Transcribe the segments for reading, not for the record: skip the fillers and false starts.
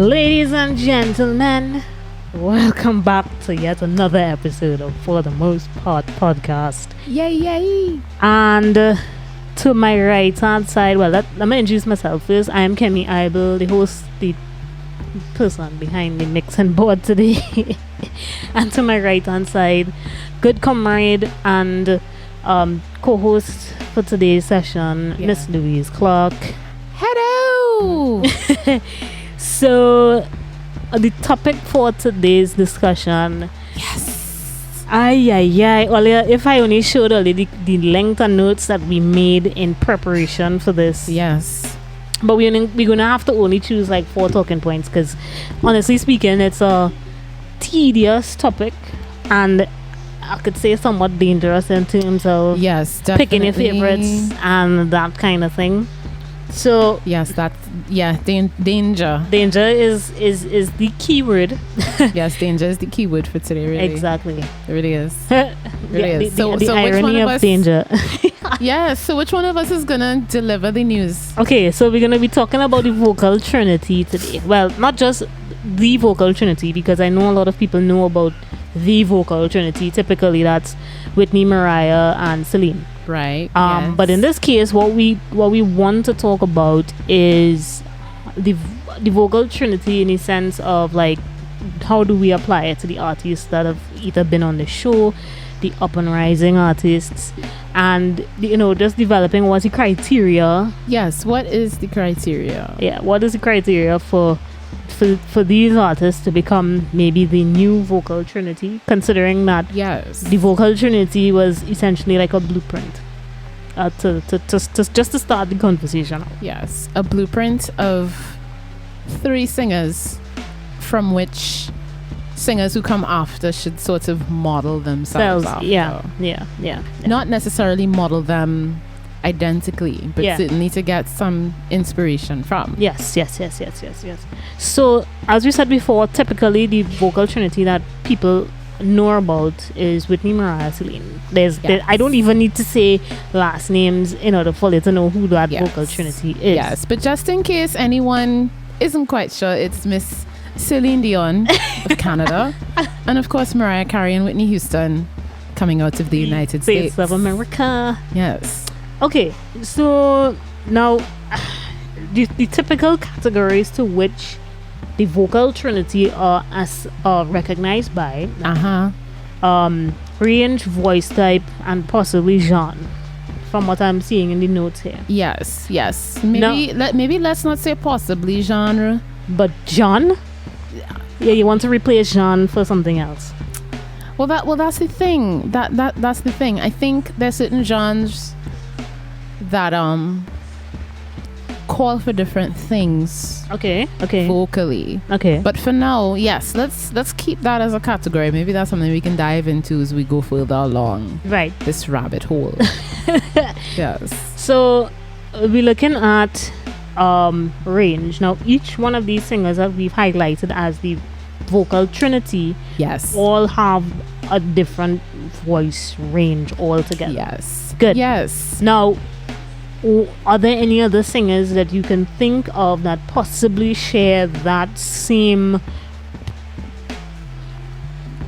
Ladies and gentlemen, welcome back to yet another episode of For the Most Part podcast. Yay! And to my right hand side, well, let me introduce myself first. I am Kemi Ibel, the host, the person behind the mixing board today. And to my right hand side, good comrade and co-host for today's session, Miss Louise Clark. Hello! So, the topic for today's discussion. Yes. Earlier, if I only showed already the length and notes that we made in preparation for this. Yes. But we're gonna have to only choose like 4 talking points because, honestly speaking, it's a tedious topic and I could say somewhat dangerous in terms of picking your favorites and that kind of thing. So yes, danger. Danger is the key word. Yes, danger is the key word for today. Really, exactly. It really is. Really is. So which irony one of of danger. Yeah. So which one of us is gonna deliver the news? Okay, so we're gonna be talking about the Vocal Trinity today. Well, not just the Vocal Trinity, because I know a lot of people know about the Vocal Trinity. Typically, that's Whitney, Mariah, and Celine. Right. Yes. But in this case, what we want to talk about is the Vocal Trinity in the sense of like, how do we apply it to the artists that have either been on the show, the up and rising artists, and just developing what's the criteria. Yes. What is the criteria? Yeah. What is the criteria for these artists to become maybe the new Vocal Trinity, considering that the Vocal Trinity was essentially like a blueprint just to start the conversation. Yes, a blueprint of 3 singers from which singers who come after should sort of model themselves after. Yeah. Not necessarily model them identically, but certainly to get some inspiration from. Yes. So, as we said before, typically the Vocal Trinity that people know about is Whitney, Mariah, Celine. I don't even need to say last names in order for you to know who that Vocal Trinity is. Yes, but just in case anyone isn't quite sure, it's Miss Celine Dion of Canada, and of course Mariah Carey and Whitney Houston coming out of the United States of America. Yes. Okay, so now the typical categories to which the Vocal Trinity are recognized by range, voice type, and possibly genre, from what I'm seeing in the notes here. Yes. Maybe let's not say possibly genre, but genre. Yeah, you want to replace genre for something else. Well, that's the thing. That's the thing. I think there's certain genres that call for different things. Okay. Vocally. Okay. But for now, yes, let's keep that as a category. Maybe that's something we can dive into as we go further along. Right. This rabbit hole. Yes. So we're looking at range. Now, each one of these singers that we've highlighted as the Vocal Trinity, all have a different voice range altogether. Yes. Good. Yes. Now, are there any other singers that you can think of that possibly share that same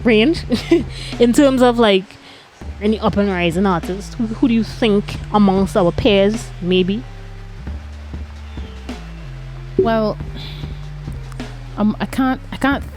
range in terms of like any up and rising artists? Who do you think amongst our peers maybe? Well, I can't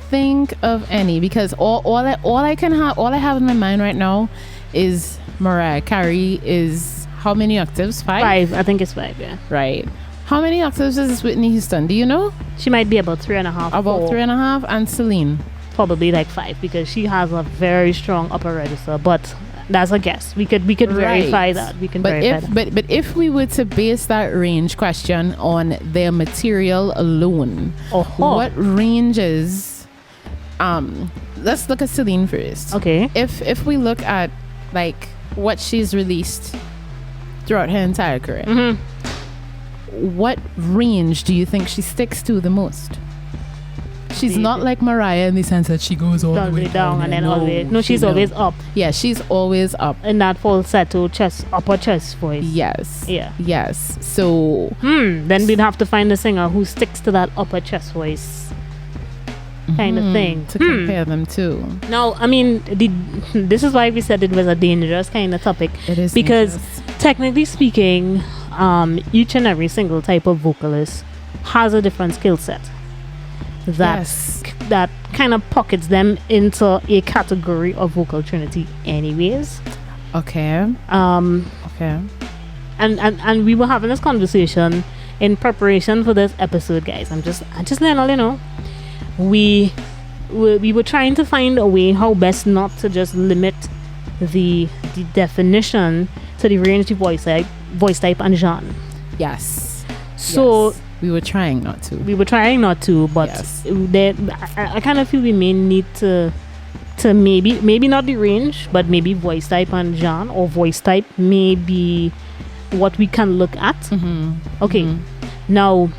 think of any because all I have in my mind right now is Mariah Carey is how many octaves? 5? I think it's 5, yeah. Right. How many octaves is Whitney Houston? Do you know? She might be about 3.5. About 3.5, and Celine? Probably like 5 because she has a very strong upper register, but that's a guess. We could verify that. We can verify that. But if we were to base that range question on their material alone, what ranges? Let's look at Celine first. Okay. If we look at like what she's released throughout her entire career, what range do you think she sticks to the most? She's not like Mariah in the sense that she goes all the way down and then all the way. No, she's always up. Yeah, she's always up. In that falsetto upper chest voice. Yes. Yeah. Yes. So then we'd have to find a singer who sticks to that upper chest voice kind of thing. To compare them to. Now, I mean, this is why we said it was a dangerous kind of topic. It is because dangerous. technically speaking, each and every single type of vocalist has a different skill set that kind of pockets them into a category of vocal trinity anyways. Okay. Okay. And we were having this conversation in preparation for this episode, guys. I'm just letting all you know. We were trying to find a way how best not to just limit the definition to the range of voice type and genre. Yes. So yes. We were trying not to. But yes. I kind of feel we may need to maybe not the range, but maybe voice type and genre, or voice type may be what we can look at. Okay. Now,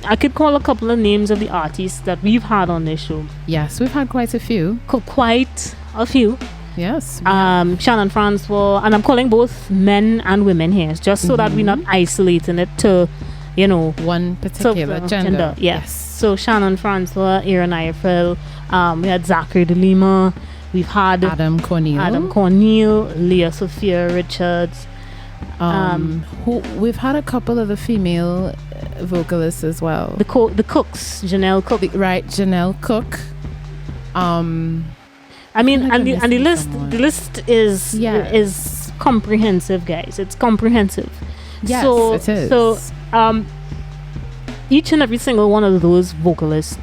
I could call a couple of names of the artists that we've had on this show. Yes, we've had quite a few. Yes. Shannon Francois, and I'm calling both men and women here, just so that we're not isolating it to, one particular gender. Yes. So Shannon Francois, Aaron Eifel, we had Zachary De Lima, we've had Adam Cornel, Leah Sophia Richards. We've had a couple of the female vocalists as well. The Cooks, Janelle Cook. Janelle Cook. I mean, and the list is comprehensive, guys. It's comprehensive. Yes, it is. So, each and every single one of those vocalists,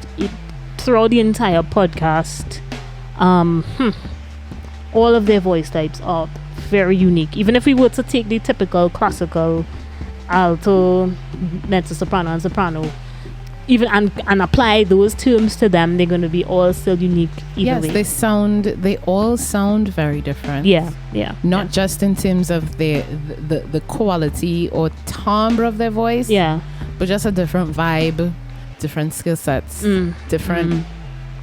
throughout the entire podcast, all of their voice types are very unique. Even if we were to take the typical classical alto, mezzo soprano, and soprano, even and apply those terms to them, they're going to be all still unique. Yes, way. they all sound very different. Yeah. Not just in terms of the quality or timbre of their voice. Yeah. But just a different vibe, different skill sets, different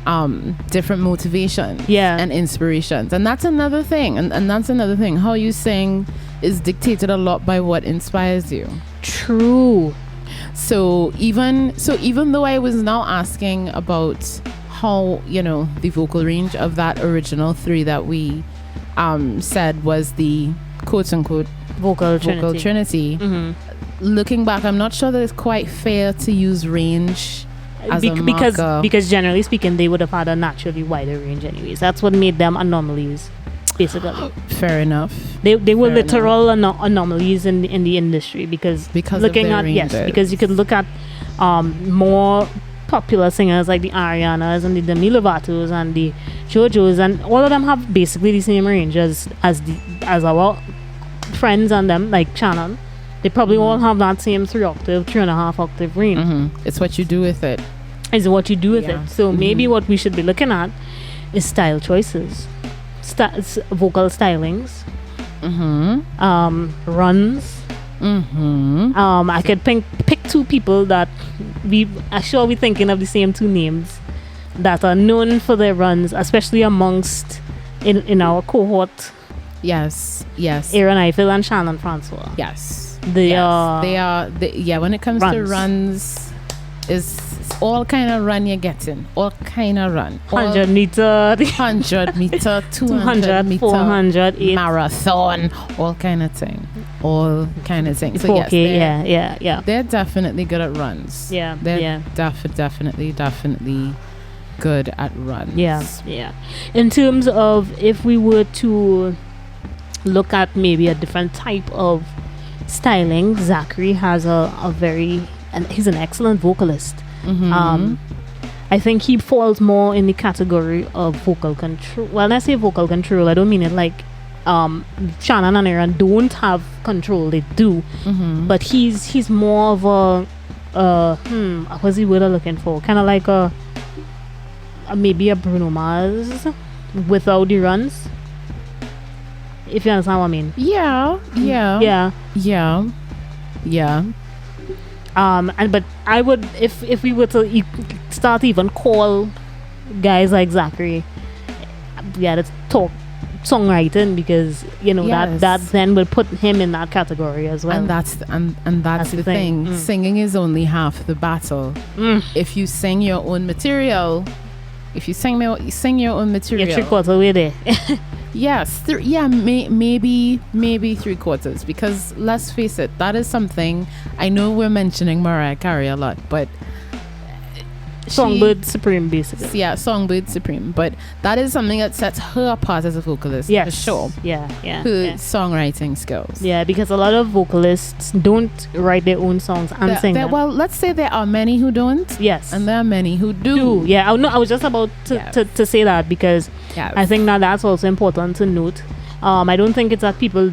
motivation and inspirations. And that's another thing. And that's another thing. How you sing is dictated a lot by what inspires you. True. So even though I was now asking about how, the vocal range of that original 3 that we said was the quote unquote vocal trinity. Looking back, I'm not sure that it's quite fair to use range as a marker. Because generally speaking, they would have had a naturally wider range anyways. That's what made them anomalies, basically. Fair enough. They were literal anomalies in the industry because looking at ranges. Because you could look at more popular singers like the Arianas and the Demi Lovatos and the JoJos, and all of them have basically the same range as our friends and them, like Shannon. They probably all have that same 3.5 octave range. It's what you do with it. Is what you do with it. So maybe what we should be looking at is style choices, vocal stylings, runs. I could pick 2 people that we're thinking of the same 2 names that are known for their runs, especially amongst in our cohort. Yes. Aaron Eifel and Shannon Francois. Yes. They are. When it comes to runs, is all kind of run you're getting. All kind of run. 100 meter, 200 meter, 400, marathon, all kind of thing. So yes, they're definitely good at runs. They're definitely good at runs. Yeah. In terms of if we were to look at maybe a different type of styling, Zachary has he's an excellent vocalist. I think he falls more in the category of vocal control. Well, when I say vocal control, I don't mean it like Shannon and Aaron don't have control. They do, but he's more of what's the word I'm looking for? Kind of like a maybe a Bruno Mars without the runs. If you understand what I mean. Yeah. But I would, if we were to start even call guys like Zachary, let's talk songwriting, because that then will put him in that category as well. And that's the thing. Singing is only half the battle. If you sing your own material, if you sing your own material, You're 3/4 way there. yes, maybe 3/4, because let's face it, that is something. I know we're mentioning Mariah Carey a lot, but Songbird Supreme, basically. Yeah, Songbird Supreme, but that is something that sets her apart as a vocalist. Yes. For sure. Yeah. Her songwriting skills. Yeah, because a lot of vocalists don't write their own songs and sing them. Well, let's say there are many who don't. Yes. And there are many who do. Yeah, I was just about to say that, because Yes. I think that's also important to note. I don't think it's that people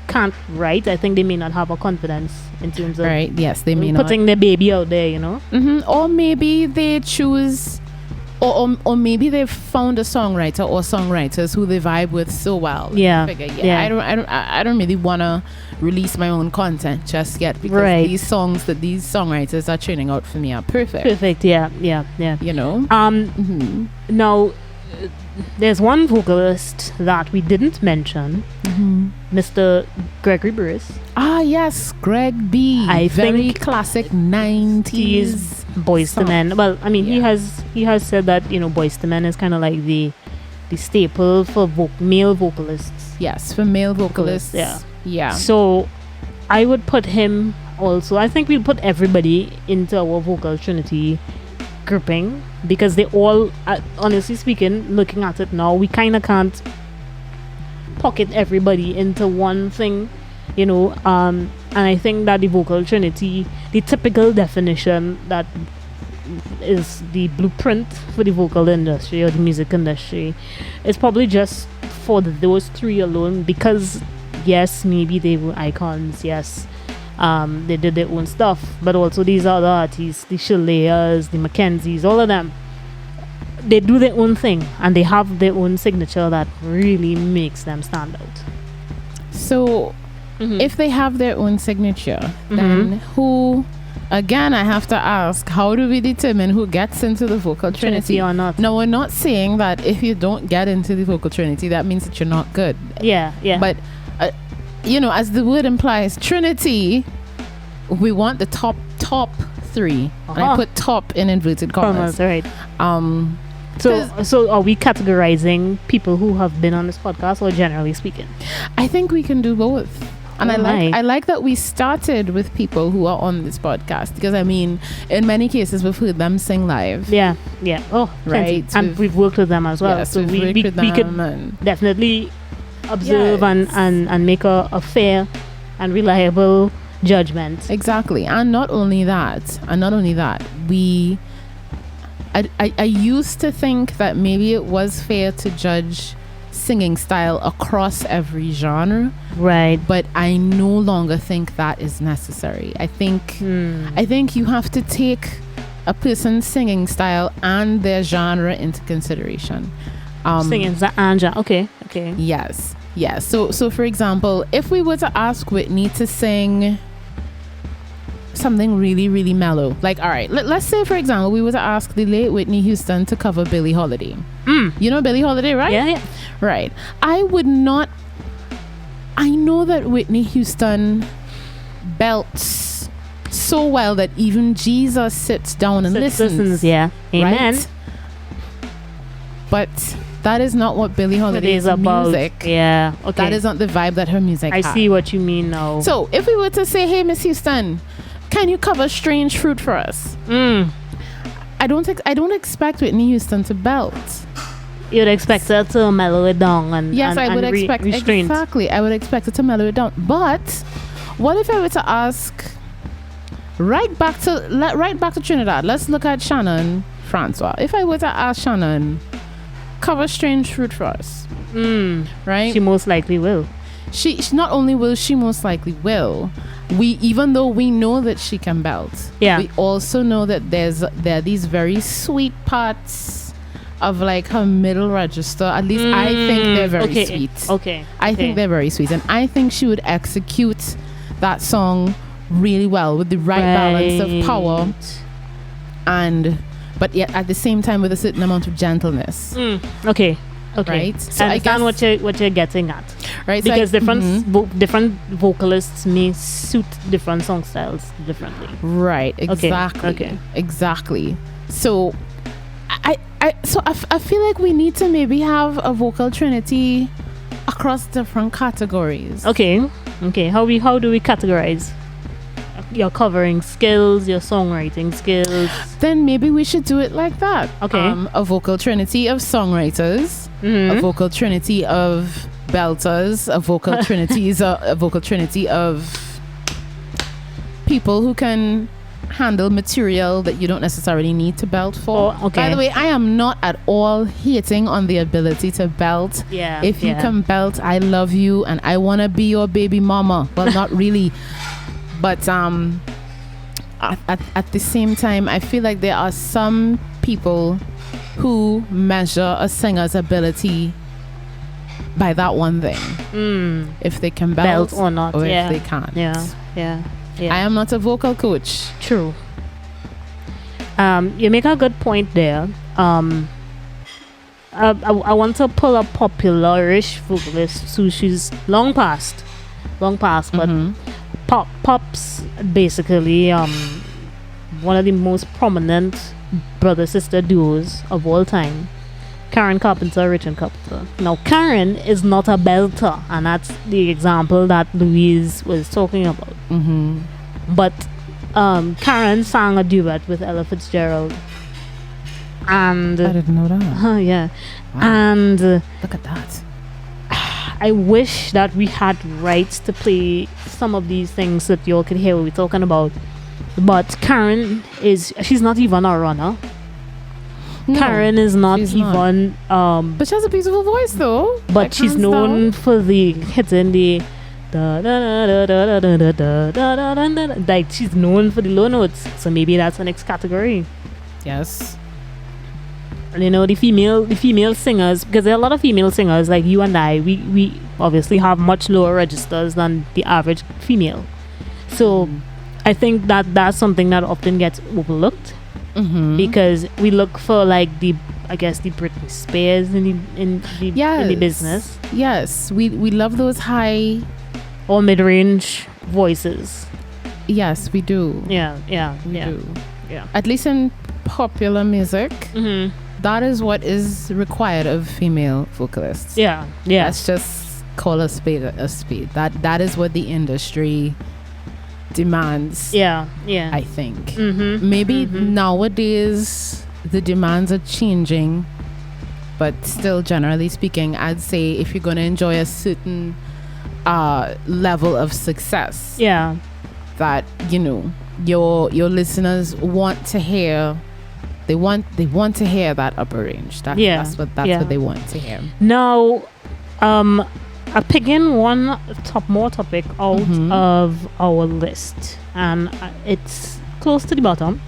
can't write. I think they may not have a confidence in terms of right. Yes, they may putting their baby out there, you know. Or maybe they choose, or maybe they've found a songwriter or songwriters who they vibe with so well. Yeah. Figure, I don't really want to release my own content just yet, because these songs that these songwriters are churning out for me are perfect. Yeah. You know. Now, there's one vocalist that we didn't mention, Mr. Gregory Burris. Ah, yes, Greg B. Very classic 90s Boys to Men. Well, I mean, he has said that, you know, Boys to Men is kind of like the staple for male vocalists. Yes, for male vocalists. Yeah. So I would put him also. I think we'll put everybody into our Vocal Trinity grouping, because they all, honestly speaking, looking at it now, we kind of can't pocket everybody into one thing, you know. And I think that the Vocal Trinity, the typical definition that is the blueprint for the vocal industry or the music industry, is probably just for those three alone, because yes, maybe they were icons, yes, they did their own stuff, but also these other artists, the Shaleas, the Mackenzies, all of them, they do their own thing and they have their own signature that really makes them stand out. So if they have their own signature, then who, again, I have to ask, how do we determine who gets into the Vocal Trinity or not? No, we're not saying that if you don't get into the Vocal Trinity, that means that you're not good. Yeah. But you know, as the word implies, Trinity, we want the top three. And I put top in inverted commas. Right. So are we categorizing people who have been on this podcast, or generally speaking? I think we can do both. And I like that we started with people who are on this podcast, because I mean, in many cases we've heard them sing live. Yeah. Oh, right. And we've worked with them as well. Yes, so we could definitely observe and make a fair and reliable judgment. Exactly. And not only that, I used to think that maybe it was fair to judge singing style across every genre, right? But I no longer think that is necessary. I think you have to take a person's singing style and their genre into consideration. Singing and genre. Okay. Yes. So for example, if we were to ask Whitney to sing something really, really mellow, like, all right, let's say for example we were to ask the late Whitney Houston to cover Billie Holiday. You know Billie Holiday, right? Yeah. Right. I know that Whitney Houston belts so well that even Jesus sits down and listens. Yeah. Amen. Right? But that is not what Billie Holiday's music. Yeah. Okay. That is not the vibe that her music has. I see what you mean now. So if we were to say, hey, Miss Houston, can you cover Strange Fruit for us? I don't expect Whitney Houston to belt. You'd expect her to mellow it down I would expect restraint. Exactly. I would expect her to mellow it down. But what if I were to ask right back to Trinidad? Let's look at Shannon Francois. If I were to ask Shannon, cover Strange Fruit for us, right? She most likely will. She not only will, she most likely will. Even though we know that she can belt, we also know that there are these very sweet parts of like her middle register. At least I think they're very sweet. Okay. I think they're very sweet, and I think she would execute that song really well with the right balance of power, but yet at the same time with a certain amount of gentleness. Okay. Right. So I understand what you're getting at. Right. Because different vocalists may suit different song styles differently. Right. Exactly. Okay. Exactly. So I feel like we need to maybe have a vocal trinity across different categories. Okay. How do we categorize your covering skills, your songwriting skills? Then maybe we should do it like that. Okay. A vocal trinity of songwriters, a vocal trinity of belters, a vocal trinity of people who can handle material that you don't necessarily need to belt for. Oh, okay. By the way, I am not at all hating on the ability to belt. Yeah. If you can belt, I love you and I want to be your baby mama. Well, not really. But at the same time, I feel like there are some people who measure a singer's ability by that one thing. If they can belt or not. Or if they can't. Yeah. I am not a vocal coach. True. You make a good point there. I want to pull a popular-ish vocalist who she's long past, but Pop's basically one of the most prominent brother-sister duos of all time. Karen Carpenter, Richard Carpenter. Now, Karen is not a belter, and that's the example that Louise was talking about. But Karen sang a duet with Ella Fitzgerald, and I didn't know that. yeah, Wow. and Look at that. I wish that we had rights to play some of these things that y'all could hear what we're talking about. But Karen she's not even a runner. No, Karen is not she's even but she has a beautiful voice though. but she's known for the hitting the da, da, da, da, da, da, da, da, da, da, da. Like she's known for the low notes. So maybe that's the next category. Yes. And you know, the female singers, because there are a lot of female singers like you and I, we obviously have much lower registers than the average female. So I think that's something that often gets overlooked. Because we look for like the Britney Spears in the business. Yes, we love those high or mid-range voices. Yes, we do. Yeah. We do. At least in popular music, that is what is required of female vocalists. Yeah. Let's just call a spade a spade. That is what the industry demands. I think maybe nowadays the demands are changing, but still generally speaking, I'd say if you're going to enjoy a certain level of success, that you know your listeners want to hear, they want to hear that upper range. That's what they want to hear. Now I'm picking one more topic out of our list, and it's close to the bottom,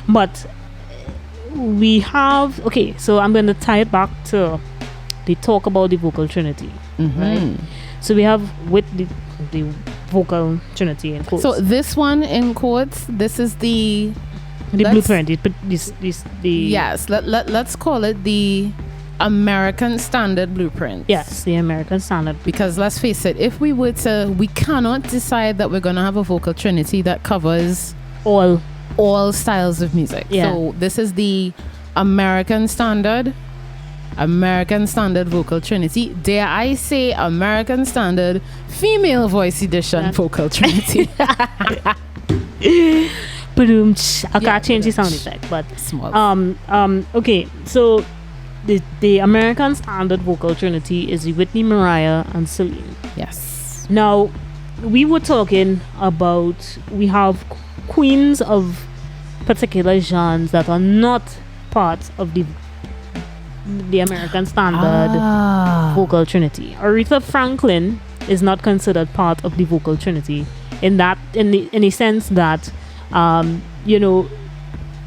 but we have so I'm going to tie it back to the talk about the vocal trinity, right? So we have with the vocal trinity in quotes. So this one in quotes, this is the blueprint. Yes, let's call it the American Standard Blueprint. Yes, the American Standard. Because let's face it, if we cannot decide that we're going to have a vocal trinity that covers all styles of music. So this is the American Standard Vocal Trinity. Dare I say American Standard Female Voice Edition Vocal Trinity. I can't change the sound effect, but small. Okay, so the American Standard Vocal Trinity is Whitney, Mariah, and Celine. Yes. Now, we were talking about, we have queens of particular genres that are not part of the American Standard Vocal Trinity. Aretha Franklin is not considered part of the Vocal Trinity in the sense that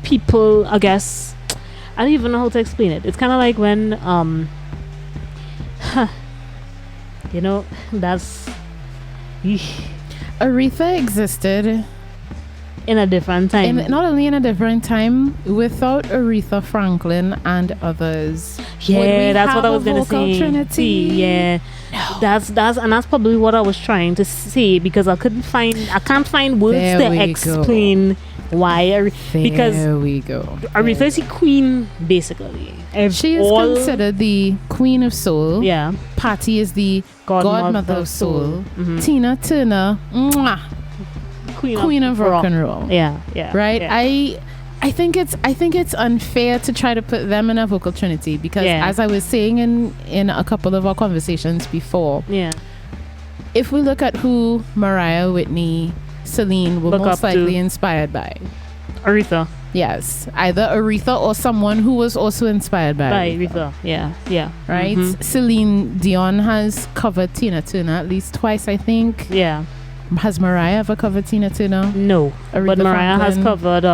people, I guess, I don't even know how to explain it. It's kind of like when that's Aretha existed in a different time. Not only in a different time, without Aretha Franklin and others. Yeah, that's what I was gonna say. Trinity? Yeah, no. That's probably what I was trying to say, because I can't find words to explain Why? Because there we go. Aretha is the queen, basically. She is considered the queen of soul. Yeah. Patti is the godmother of soul. Mm-hmm. Tina Turner, mwah, queen of rock and roll. Yeah. Right? Yeah. I think it's unfair to try to put them in a vocal trinity because as I was saying in a couple of our conversations before, if we look at who Mariah, Whitney, Celine were most likely inspired by, Aretha. Yes, either Aretha or someone who was also inspired by Aretha. Yeah. Right? Mm-hmm. Celine Dion has covered Tina Turner at least twice, I think. Yeah. Has Mariah ever covered Tina Turner? No. Aretha but Mariah Franklin has covered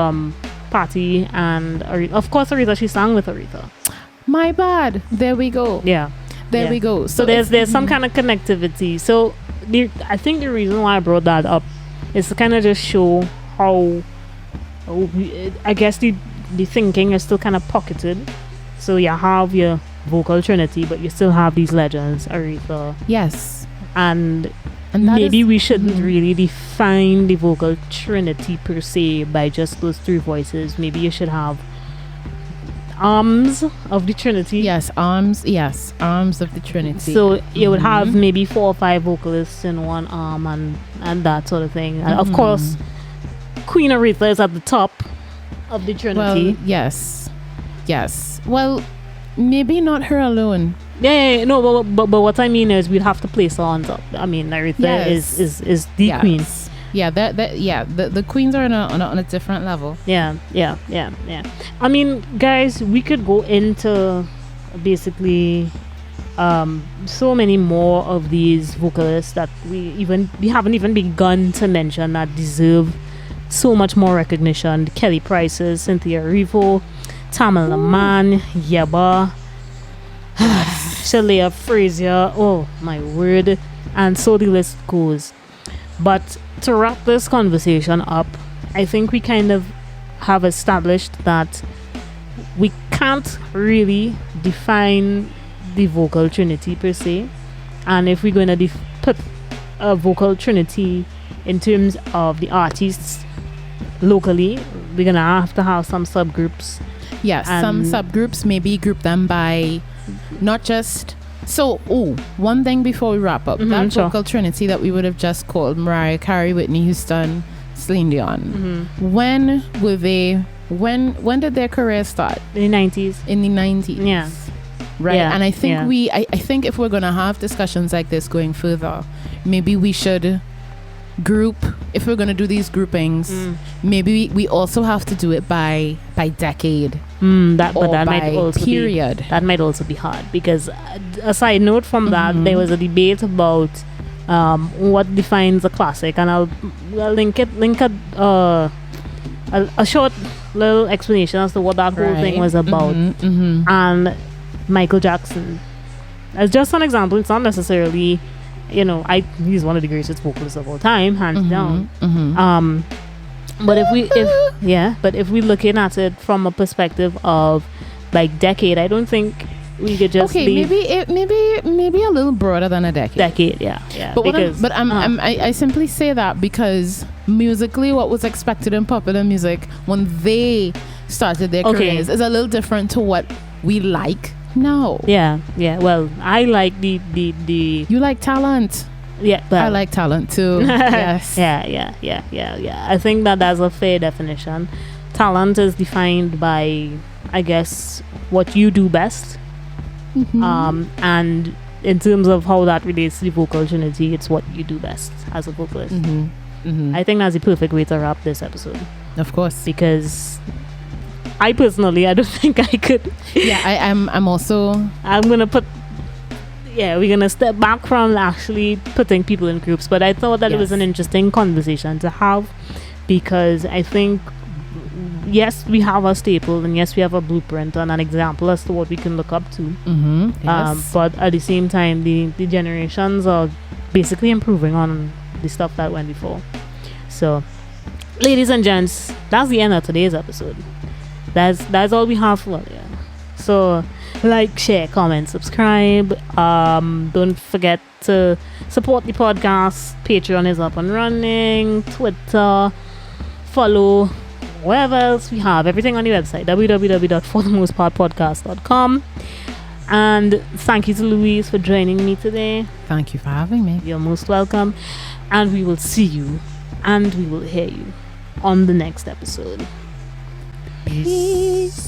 Patti and Aretha. Of course, Aretha. She sang with Aretha. My bad. There we go. Yeah. There we go. So there's some kind of connectivity. So I think the reason why I brought that up is to kind of just show how I guess the thinking is still kind of pocketed. So you have your vocal trinity, but you still have these legends, Aretha. Yes. And maybe we shouldn't really define the vocal trinity per se by just those three voices. Maybe you should have arms of the trinity. Yes, arms of the trinity. So you would have maybe 4 or 5 vocalists in one arm and that sort of thing. And of course, Queen Aretha is at the top of the trinity. Well, yes. Well, maybe not her alone. Yeah, no, but what I mean is we'd have to place her on top. I mean, Aretha is the queen. Yeah, the queens are on a different level. Yeah. I mean, guys, we could go into basically so many more of these vocalists that we haven't even begun to mention that deserve so much more recognition. The Kelly Prices, Cynthia Erivo, Tamala Mann, Yeba, Shalea Frazier, oh my word, and so the list goes. But to wrap this conversation up, I think we kind of have established that we can't really define the vocal trinity per se. And if we're going to put a vocal trinity in terms of the artists locally, we're going to have some subgroups. Yes, some subgroups, maybe group them by not just... So, one thing before we wrap up. That vocal trinity that we would have just called Mariah Carey, Whitney Houston, Celine Dion. When were they... When did their career start? In the 90s. In the 90s. Yeah. Right. Yeah. And I think I think if we're going to have discussions like this going further, maybe we should group, if we're going to do these groupings, maybe we also have to do it by decade. That might also period. That might also be hard because a side note from that, there was a debate about what defines a classic, and I'll link a short little explanation as to what that whole thing was about. And Michael Jackson, as just an example, it's not necessarily, he's one of the greatest vocalists of all time, hands down. But if we looking at it from a perspective of like decade, I don't think we could just maybe a little broader than a decade. Yeah. But I simply say that because musically, what was expected in popular music when they started their careers is a little different to what we like now. Yeah. Well, I like the you like talent. Yeah, but I like talent too. Yes. Yeah. I think that's a fair definition. Talent is defined by, I guess, what you do best. And in terms of how that relates to the vocal trinity, it's what you do best as a vocalist. I think that's the perfect way to wrap this episode. Of course. Because I personally, I don't think I could. Yeah, I'm also... I'm going to put... Yeah, we're going to step back from actually putting people in groups. But I thought that it was an interesting conversation to have because I think, yes, we have a staple and yes, we have a blueprint and an example as to what we can look up to. Yes. But at the same time, the generations are basically improving on the stuff that went before. So, ladies and gents, that's the end of today's episode. That's all we have for you. So, like, share, comment, subscribe. Don't forget to support the podcast. Patreon is up and running. Twitter. Follow wherever else we have everything on the website, www.forthemostpartpodcast.com. And thank you to Louise for joining me today. Thank you for having me. You're most welcome. And we will see you and we will hear you on the next episode. Peace.